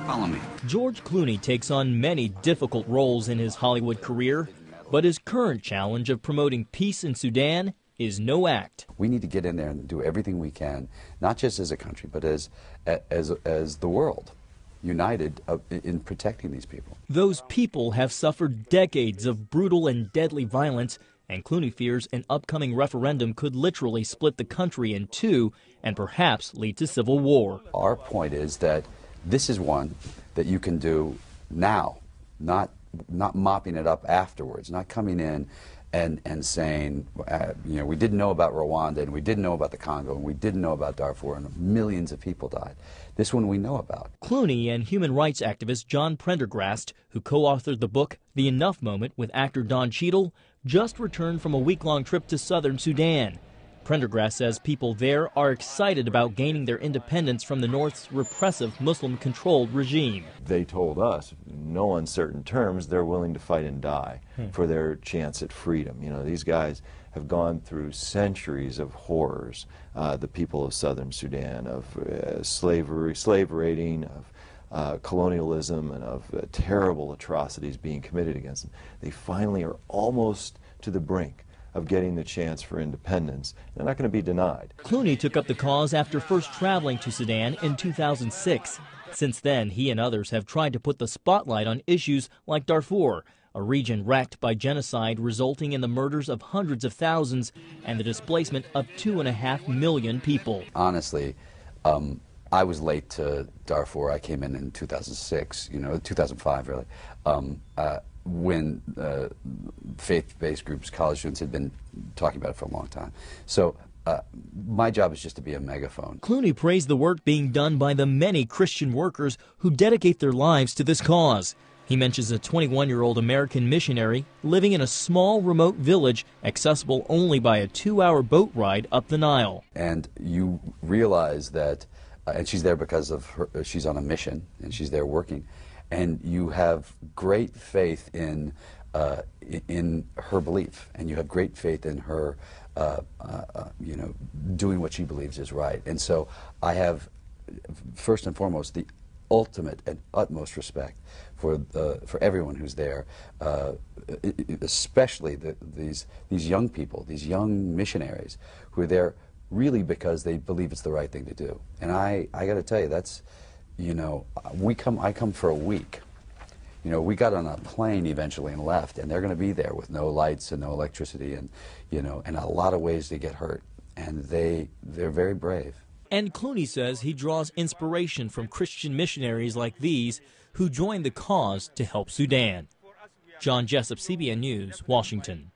Follow me. George Clooney takes on many difficult roles in his Hollywood career, but his current challenge of promoting peace in Sudan is no act. We need to get in there and do everything we can, not just as a country, but as the world, united in protecting these people. Those people have suffered decades of brutal and deadly violence, and Clooney fears an upcoming referendum could literally split the country in two and perhaps lead to civil war. Our point is that this is one that you can do now, not mopping it up afterwards, not coming in and saying, you know, we didn't know about Rwanda, and we didn't know about the Congo, and we didn't know about Darfur, and millions of people died. This one we know about. Clooney and human rights activist John Prendergast, who co-authored the book The Enough Moment with actor Don Cheadle, just returned from a week-long trip to southern Sudan. Prendergast says people there are excited about gaining their independence from the North's repressive Muslim-controlled regime. They told us, in no uncertain terms, they're willing to fight and die for their chance at freedom. You know, these guys have gone through centuries of horrors, the people of southern Sudan, of slave raiding, of colonialism, and of terrible atrocities being committed against them. They finally are almost to the brink of getting the chance for independence. They're not going to be denied. Clooney took up the cause after first traveling to Sudan in 2006. Since then, he and others have tried to put the spotlight on issues like Darfur, a region racked by genocide resulting in the murders of hundreds of thousands and the displacement of 2.5 million people. Honestly, I was late to Darfur. I came in 2006, 2005 really, when faith-based groups, college students, had been talking about it for a long time. So my job is just to be a megaphone. Clooney praised the work being done by the many Christian workers who dedicate their lives to this cause. He mentions a 21-year-old American missionary living in a small remote village accessible only by a 2-hour boat ride up the Nile. And you realize that, and she's there because of she's on a mission and she's there working, and you have great faith in her belief, and you have great faith in her, doing what she believes is right. And so I have, first and foremost, the ultimate and utmost respect for everyone who's there, especially these young people, these young missionaries who are there really because they believe it's the right thing to do. And I got to tell you, that's, I come for a week. We got on a plane eventually and left, and they're going to be there with no lights and no electricity, and and a lot of ways to get hurt. And they're very brave. And Clooney says he draws inspiration from Christian missionaries like these who joined the cause to help Sudan. John Jessup, CBN News, Washington.